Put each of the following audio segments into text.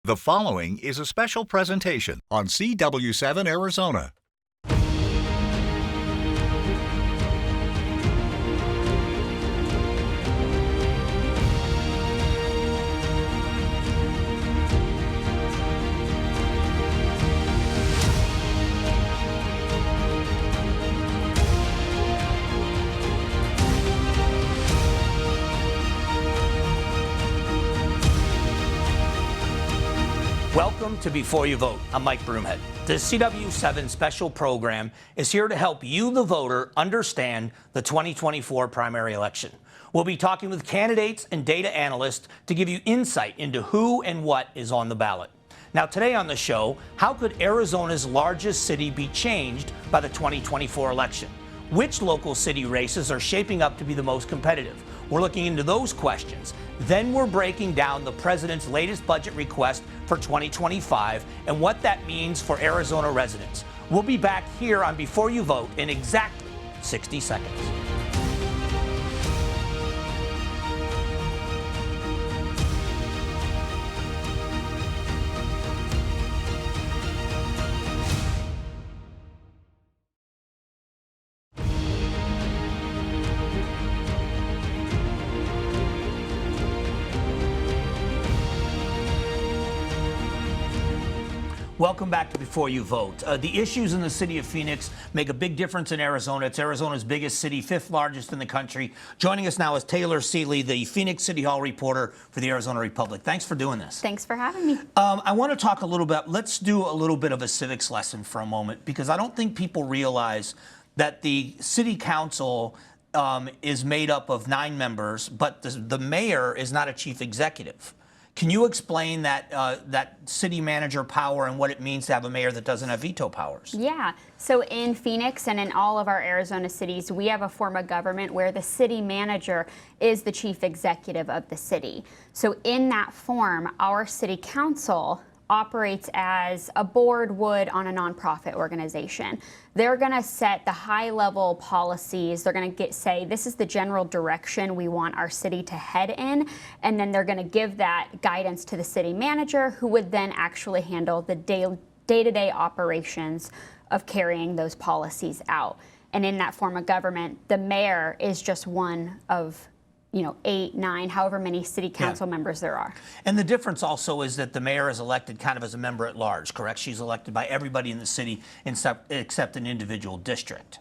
The following is a special presentation on CW7 Arizona. Welcome to Before You Vote. I'm Mike Broomhead. The CW7 special program is here to help you, the voter, understand the 2024 primary election. We'll be talking with candidates and data analysts to give you insight into who and what is on the ballot. Now, today on the show, how could Arizona's largest city be changed by the 2024 election? Which local city races are shaping up to be the most competitive? We're looking into those questions. Then we're breaking down the president's latest budget request for 2025 and what that means for Arizona residents. We'll be back here on Before You Vote in exactly 60 seconds. Welcome back to Before You Vote. The issues in the city of Phoenix make a big difference in Arizona. It's Arizona's biggest city, fifth largest in the country. Joining us now is Taylor Seeley, the Phoenix City Hall reporter for the Arizona Republic. Thanks for doing this. Thanks for having me. I want to talk a little bit, let's do a little bit of a civics lesson for a moment, because I don't think people realize that the city council is made up of 9 members, but the mayor is not a chief executive. Can you explain that city manager power and what it means to have a mayor that doesn't have veto powers? Yeah. So in Phoenix and in all of our Arizona cities, we have a form of government where the city manager is the chief executive of the city. So in that form, our city council operates as a board would on a nonprofit organization. They're going to set the high-level policies. They're going to say, this is the general direction we want our city to head in, and then they're going to give that guidance to the city manager, who would then actually handle the day-to-day operations of carrying those policies out. And in that form of government, the mayor is just one of 8, 9, however many city council members there are. And the difference also is that the mayor is elected kind of as a member at large, correct? She's elected by everybody in the city except an individual district.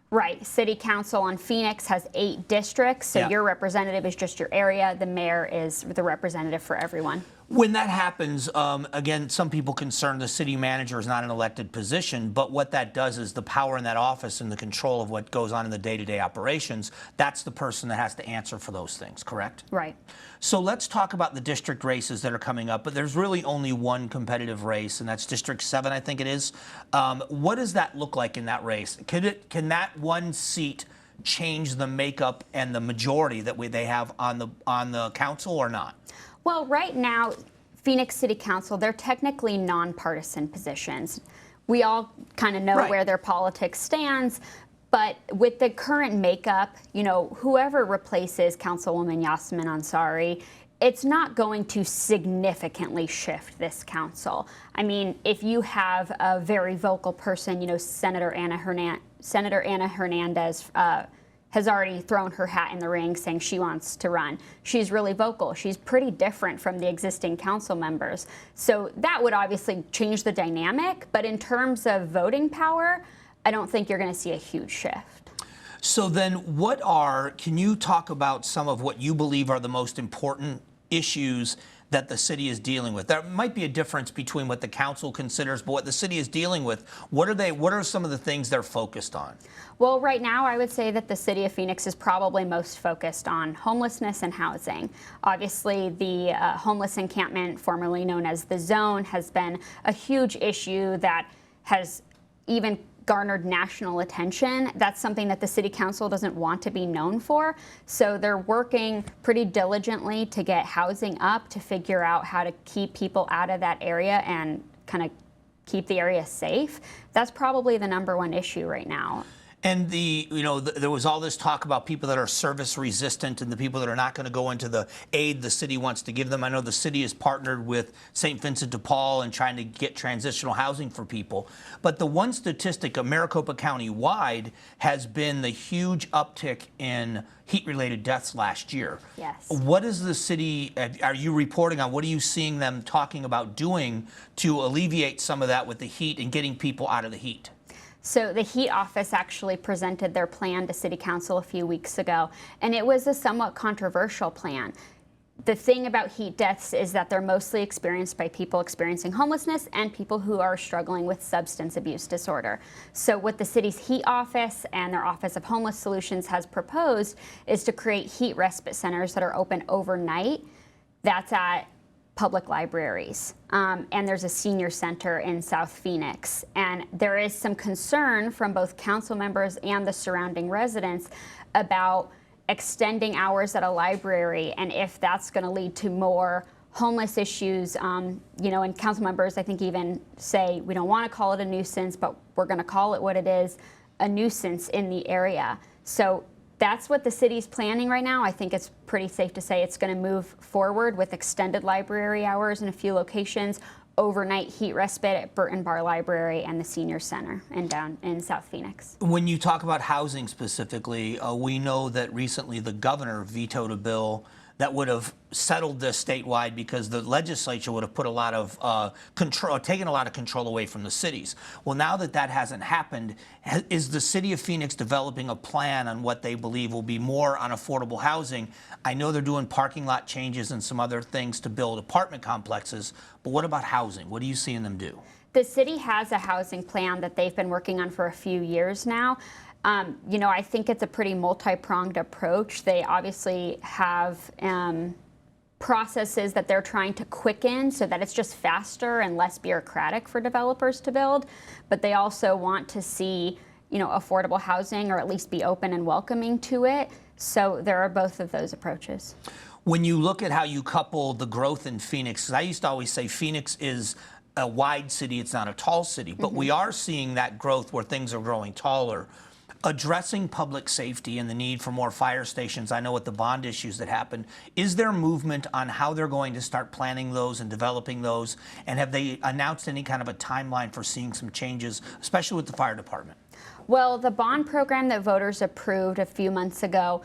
Right. City council on Phoenix has 8 districts, so your representative is just your area. The mayor is the representative for everyone. When that happens, again, some people concern the city manager is not an elected position, but what that does is the power in that office and the control of what goes on in the day-to-day operations, that's the person that has to answer for those things, correct? Right. So let's talk about the district races that are coming up, but there's really only one competitive race, and that's District 7, I think it is. What does that look like in that race? Can that one seat change the makeup and the majority that they have on the council or not? Well, right now, Phoenix City Council, they're technically non-partisan positions. We all kind of know where their politics stands, but with the current makeup, whoever replaces Councilwoman Yasmin Ansari, it's not going to significantly shift this council. I mean, if you have a very vocal person, Senator Anna Hernandez has already thrown her hat in the ring saying she wants to run. She's really vocal. She's pretty different from the existing council members. So that would obviously change the dynamic, but in terms of voting power, I don't think you're going to see a huge shift. So then can you talk about some of what you believe are the most important issues that the city is dealing with? There might be a difference between what the council considers, but what the city is dealing with, what are some of the things they're focused on? Well, right now, I would say that the city of Phoenix is probably most focused on homelessness and housing. Obviously, the homeless encampment, formerly known as the Zone, has been a huge issue that has even garnered national attention. That's something that the city council doesn't want to be known for. So they're working pretty diligently to get housing up, to figure out how to keep people out of that area and kind of keep the area safe. That's probably the #1 issue right now. And there was all this talk about people that are service resistant and the people that are not going to go into the aid the city wants to give them. I know the city is partnered with St. Vincent de Paul and trying to get transitional housing for people. But the one statistic of Maricopa County wide has been the huge uptick in heat-related deaths last year. Yes. What is the city, are you reporting on, what are you seeing them talking about doing to alleviate some of that with the heat and getting people out of the heat? So the heat office actually presented their plan to City Council a few weeks ago, and it was a somewhat controversial plan. The thing about heat deaths is that they're mostly experienced by people experiencing homelessness and people who are struggling with substance abuse disorder. So what the city's heat office and their Office of Homeless Solutions has proposed is to create heat respite centers that are open overnight. That's at public libraries, and there's a senior center in South Phoenix. And there is some concern from both council members and the surrounding residents about extending hours at a library and if that's going to lead to more homeless issues. And council members, I think, even say we don't want to call it a nuisance, but we're going to call it what it is, a nuisance in the area. So that's what the city's planning right now. I think it's pretty safe to say it's going to move forward with extended library hours in a few locations, overnight heat respite at Burton Bar Library and the Senior Center down in South Phoenix. When you talk about housing specifically, we know that recently the governor vetoed a bill that would have settled this statewide because the legislature would have put a lot of control, taken a lot of control away from the cities. Well, now that that hasn't happened, is the city of Phoenix developing a plan on what they believe will be more on affordable housing? I know they're doing parking lot changes and some other things to build apartment complexes, but what about housing? What are you seeing them do? The city has a housing plan that they've been working on for a few years now. I think it's a pretty multi-pronged approach. They obviously have processes that they're trying to quicken so that it's just faster and less bureaucratic for developers to build. But they also want to see, affordable housing, or at least be open and welcoming to it. So there are both of those approaches. When you look at how you couple the growth in Phoenix, 'cause I used to always say Phoenix is a wide city, it's not a tall city, but we are seeing that growth where things are growing taller. Addressing public safety and the need for more fire stations, I know with the bond issues that happened, is there movement on how they're going to start planning those and developing those? And have they announced any kind of a timeline for seeing some changes, especially with the fire department? Well, the bond program that voters approved a few months ago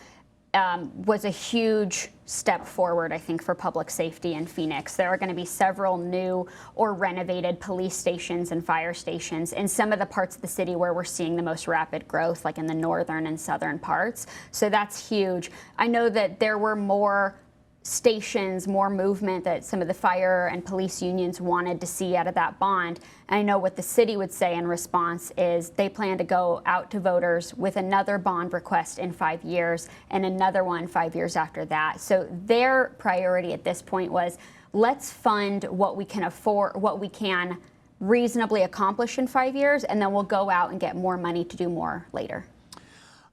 was a huge step forward, I think, for public safety in Phoenix. There are going to be several new or renovated police stations and fire stations in some of the parts of the city where we're seeing the most rapid growth, like in the northern and southern parts. So that's huge. I know that there were more stations, more movement that some of the fire and police unions wanted to see out of that bond. And I know what the city would say in response is they plan to go out to voters with another bond request in 5 years and another one 5 years after that. So their priority at this point was, let's fund what we can afford, what we can reasonably accomplish in 5 years, and then we'll go out and get more money to do more later.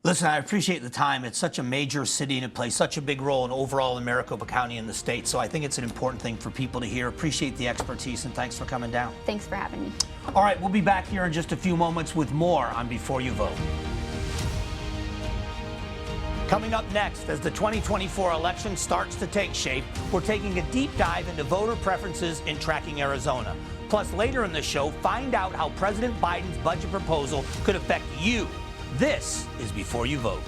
Listen, I appreciate the time. It's such a major city and it plays such a big role in overall in Maricopa County and the state. So I think it's an important thing for people to hear. Appreciate the expertise and thanks for coming down. Thanks for having me. All right, we'll be back here in just a few moments with more on Before You Vote. Coming up next, as the 2024 election starts to take shape, we're taking a deep dive into voter preferences in tracking Arizona. Plus, later in the show, find out how President Biden's budget proposal could affect you. This is Before You Vote.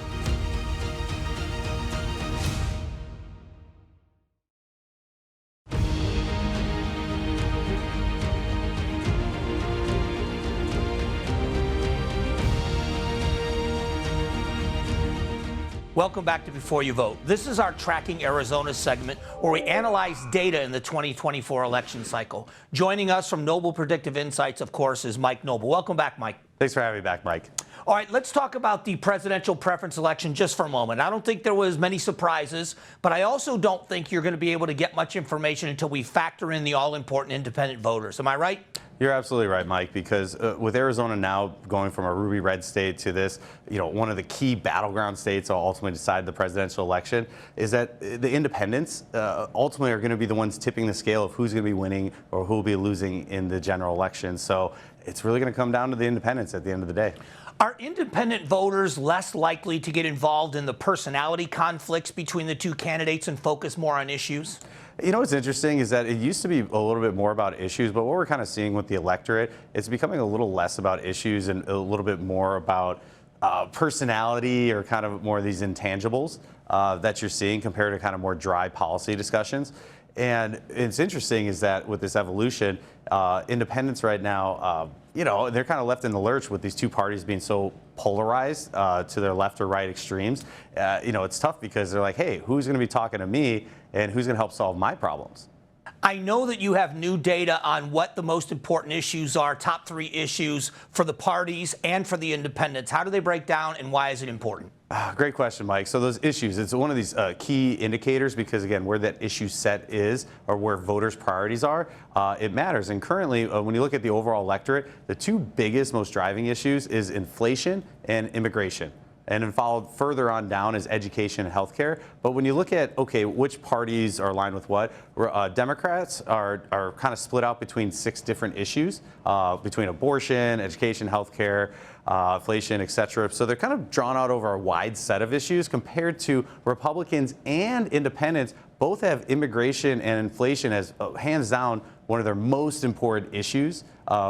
Welcome back to Before You Vote. This is our Tracking Arizona segment where we analyze data in the 2024 election cycle. Joining us from Noble Predictive Insights, of course, is Mike Noble. Welcome back, Mike. Thanks for having me back, Mike. All right, let's talk about the presidential preference election just for a moment. I don't think there was many surprises, but I also don't think you're going to be able to get much information until we factor in the all-important independent voters. Am I right? You're absolutely right, Mike, because with Arizona now going from a ruby red state to this, one of the key battleground states to ultimately decide the presidential election, is that the independents ultimately are going to be the ones tipping the scale of who's going to be winning or who will be losing in the general election. So it's really going to come down to the independents at the end of the day. Are independent voters less likely to get involved in the personality conflicts between the two candidates and focus more on issues? You know what's interesting is that it used to be a little bit more about issues, but what we're kind of seeing with the electorate, it's becoming a little less about issues and a little bit more about personality, or kind of more of these intangibles that you're seeing compared to kind of more dry policy discussions. And it's interesting is that with this evolution, independents right now, they're kind of left in the lurch with these two parties being so polarized to their left or right extremes. It's tough because they're like, hey, who's going to be talking to me and who's going to help solve my problems? I know that you have new data on what the most important issues are, top 3 issues for the parties and for the independents. How do they break down and why is it important? Great question, Mike. So those issues, it's one of these key indicators because, again, where that issue set is or where voters' priorities are, it matters. And currently, when you look at the overall electorate, the 2 biggest, most driving issues is inflation and immigration. And then followed further on down is education and healthcare. But when you look at, okay, which parties are aligned with what, Democrats are kind of split out between 6 different issues, between abortion, education, healthcare, inflation, et cetera. So they're kind of drawn out over a wide set of issues compared to Republicans and independents. Both have immigration and inflation as hands down one of their most important issues,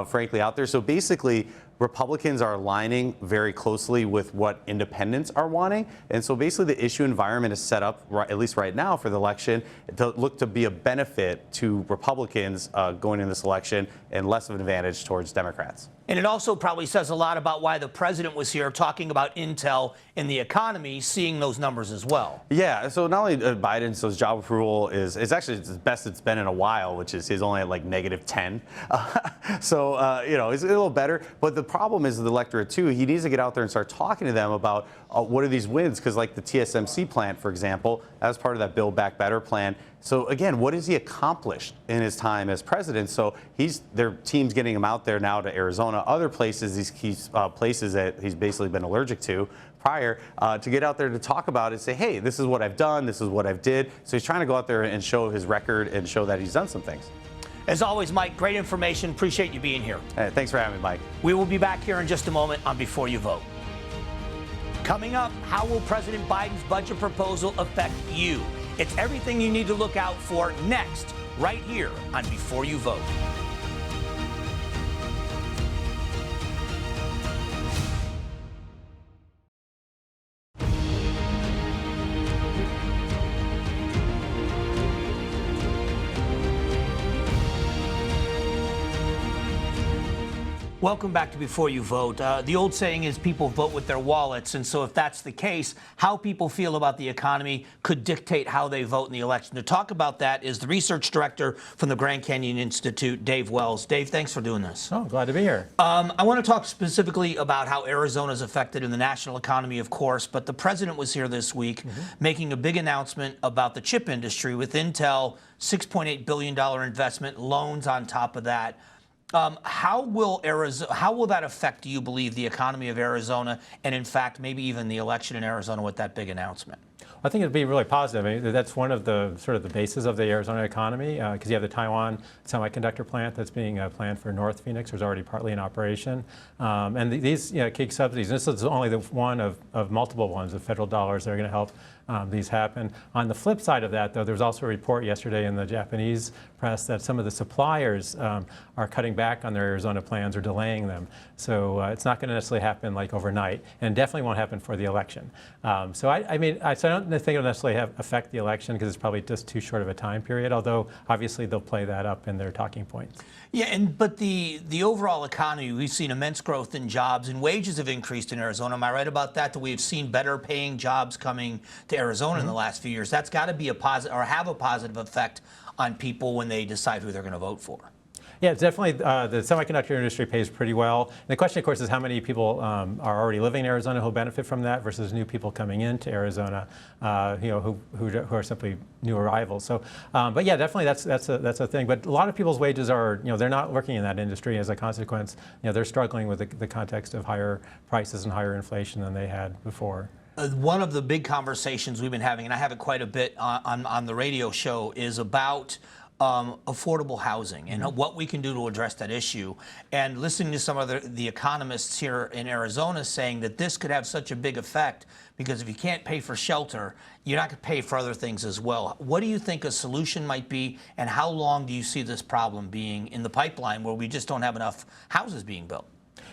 frankly, out there. So basically, Republicans are aligning very closely with what independents are wanting. And so basically the issue environment is set up, at least right now for the election, to look to be a benefit to Republicans going in this election and less of an advantage towards Democrats. And it also probably says a lot about why the president was here talking about intel in the economy, seeing those numbers as well. Yeah, so not only Biden, so his job approval is actually the best it's been in a while, which is he's only at like -10. He's a little better. But the problem is the electorate too, he needs to get out there and start talking to them about what are these wins, because like the TSMC plant, for example, as part of that Build Back Better plan. So again, what has he accomplished in his time as president? So their team's getting him out there now to Arizona, other places, these key places that he's basically been allergic to prior, to get out there to talk about it, say, hey, this is what I've done, this is what I've did. So he's trying to go out there and show his record and show that he's done some things. As always, Mike, great information. Appreciate you being here. Hey, thanks for having me, Mike. We will be back here in just a moment on Before You Vote. Coming up, how will President Biden's budget proposal affect you? It's everything you need to look out for next, right here on Before You Vote. Welcome back to Before You Vote. The old saying is people vote with their wallets, and so if that's the case, how people feel about the economy could dictate how they vote in the election. To talk about that is the research director from the Grand Canyon Institute, Dave Wells. Dave, thanks for doing this. Oh, glad to be here. I want to talk specifically about how Arizona is affected in the national economy, of course, but the president was here this week making a big announcement about the chip industry with Intel, $6.8 billion investment, loans on top of that. How will that affect, do you believe, the economy of Arizona and, in fact, maybe even the election in Arizona with that big announcement? I think it'd be really positive. I mean, that's one of the sort of the bases of the Arizona economy, because you have the Taiwan semiconductor plant that's being planned for North Phoenix, or is already partly in operation. And these key subsidies, this is only the one of multiple ones of federal dollars that are going to help these happen. On the flip side of that, though, there was also a report yesterday in the Japanese press that some of the suppliers are cutting back on their Arizona plans or delaying them. So it's not going to necessarily happen like overnight, and definitely won't happen for the election. So I don't think it'll necessarily affect the election because it's probably just too short of a time period, although obviously they'll play that up in their talking points. Yeah, but the overall economy, we've seen immense growth in jobs, and wages have increased in Arizona. Am I right about that? That we've seen better paying jobs coming to Arizona in the last few years. That's got to be a positive, or have a positive effect on people when they decide who they're going to vote for. Yeah, it's definitely the semiconductor industry pays pretty well. And the question, of course, is how many people are already living in Arizona who benefit from that versus new people coming into Arizona, who are simply new arrivals. So, but yeah, definitely that's a thing. But a lot of people's wages are, they're not working in that industry. As a consequence, they're struggling with the context of higher prices and higher inflation than they had before. One of the big conversations we've been having, and I have it quite a bit on the radio show, is about affordable housing and what we can do to address that issue. And listening to some of the economists here in Arizona saying that this could have such a big effect because if you can't pay for shelter, you're not going to pay for other things as well. What do you think a solution might be, and how long do you see this problem being in the pipeline where we just don't have enough houses being built?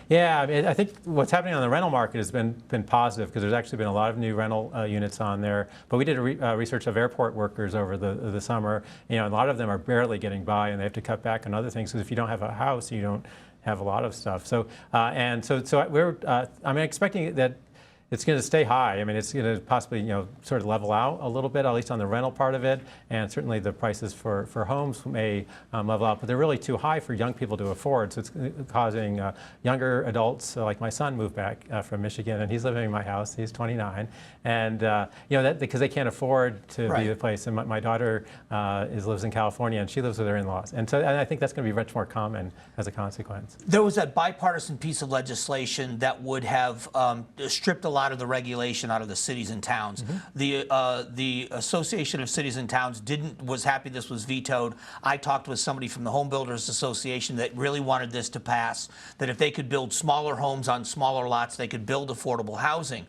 Yeah, I mean, I think what's happening on the rental market has been positive because there's actually been a lot of new rental units on there. But we did research of airport workers over the summer. You know, a lot of them are barely getting by, and they have to cut back on other things because if you don't have a house, you don't have a lot of stuff. So so we're I'm expecting that it's going to stay high. I mean, it's going to possibly, sort of level out a little bit, at least on the rental part of it. And certainly the prices for homes may level out, but they're really too high for young people to afford. So it's causing younger adults, like my son moved back from Michigan, and he's living in my house. He's 29. And, that because they can't afford to be the place. And my daughter lives in California, and she lives with her in-laws. And I think that's going to be much more common as a consequence. There was that bipartisan piece of legislation that would have stripped a lot of the regulation out of the cities and towns. The Association of Cities and Towns was happy this was vetoed. I talked with somebody from the Home Builders Association that really wanted this to pass, that if they could build smaller homes on smaller lots, they could build affordable housing.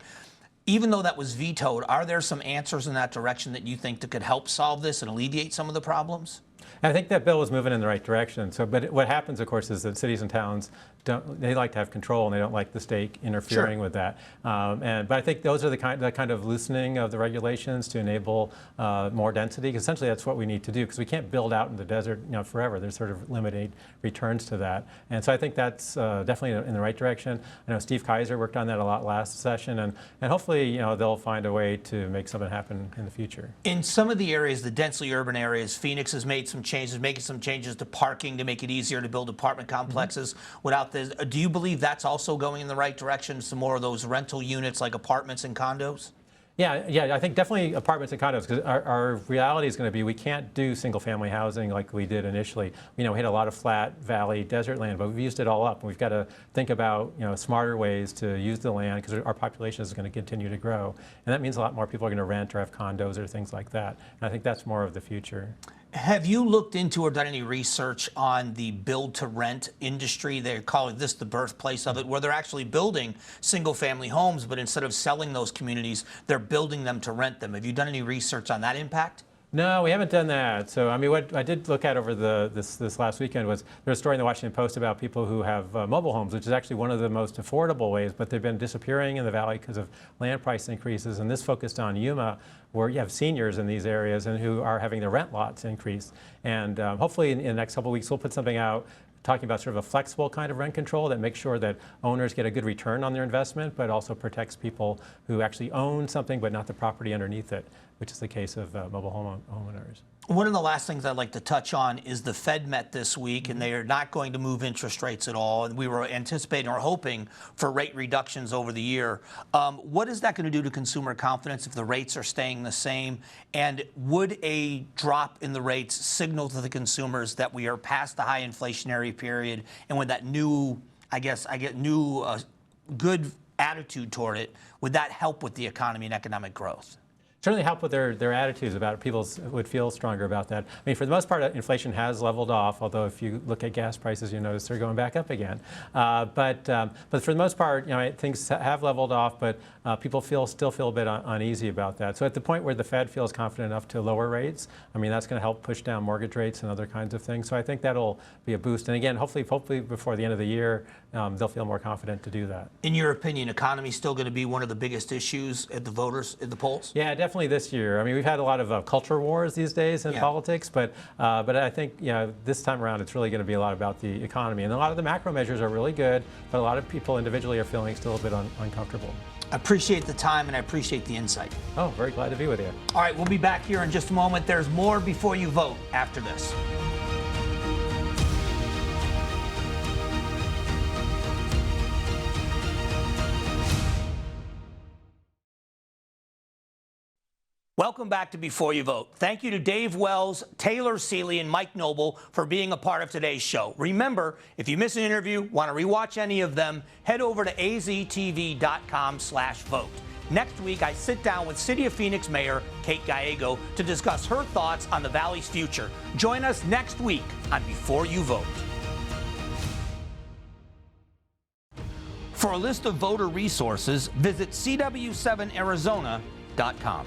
Even though that was vetoed, are there some answers in that direction that you think that could help solve this and alleviate some of the problems? I think that bill is moving in the right direction. But what happens, of course, is that cities and towns they like to have control, and they don't like the state interfering with that. But I think those are the kind of loosening of the regulations to enable more density. Because essentially, that's what we need to do. Because we can't build out in the desert, forever. There's sort of limited returns to that. And so I think that's definitely in the right direction. I know Steve Kaiser worked on that a lot last session, and hopefully, they'll find a way to make something happen in the future. In some of the areas, the densely urban areas, Phoenix has made some changes, making some changes to parking to make it easier to build apartment complexes without this. Do you believe that's also going in the right direction? Some more of those rental units like apartments and condos? Yeah, I think definitely apartments and condos, because our reality is going to be we can't do single-family housing like we did initially. We had a lot of flat valley desert land, but we've used it all up. And we've got to think about smarter ways to use the land because our population is going to continue to grow, and that means a lot more people are going to rent or have condos or things like that. And I think that's more of the future. Have you looked into or done any research on the build-to-rent industry? They're calling this the birthplace of it, where they're actually building single-family homes, but instead of selling those communities, they're building them to rent them. Have you done any research on that impact? No, we haven't done that. So, I mean, what I did look at over this last weekend was there's a story in the Washington Post about people who have mobile homes, which is actually one of the most affordable ways, but they've been disappearing in the valley because of land price increases. And this focused on Yuma, where you have seniors in these areas and who are having their rent lots increase. And hopefully in the next couple of weeks, we'll put something out talking about sort of a flexible kind of rent control that makes sure that owners get a good return on their investment, but also protects people who actually own something but not the property underneath it, which is the case of mobile homeowners. One of the last things I'd like to touch on is the Fed met this week, and they are not going to move interest rates at all. And we were anticipating or hoping for rate reductions over the year. What is that going to do to consumer confidence if the rates are staying the same? And would a drop in the rates signal to the consumers that we are past the high inflationary period, and with that new, good attitude toward it, would that help with the economy and economic growth? Certainly help with their attitudes about it. People would feel stronger about that. I mean, for the most part, inflation has leveled off, although if you look at gas prices, you notice they're going back up again. But for the most part, things have leveled off, but people still feel a bit uneasy about that. So at the point where the Fed feels confident enough to lower rates, I mean, that's going to help push down mortgage rates and other kinds of things. So I think that'll be a boost. And again, hopefully before the end of the year, they'll feel more confident to do that. In your opinion, economy is still going to be one of the biggest issues at the voters in the polls? Yeah, definitely this year. I mean, we've had a lot of culture wars these days in politics, but I think this time around it's really going to be a lot about the economy. And a lot of the macro measures are really good, but a lot of people individually are feeling still a bit uncomfortable. I appreciate the time and I appreciate the insight. Oh, very glad to be with you. All right, we'll be back here in just a moment. There's more before you vote after this. Welcome back to Before You Vote. Thank you to Dave Wells, Taylor Seeley, and Mike Noble for being a part of today's show. Remember, if you miss an interview, want to rewatch any of them, head over to aztv.com/vote. Next week, I sit down with City of Phoenix Mayor Kate Gallego to discuss her thoughts on the Valley's future. Join us next week on Before You Vote. For a list of voter resources, visit cw7arizona.com.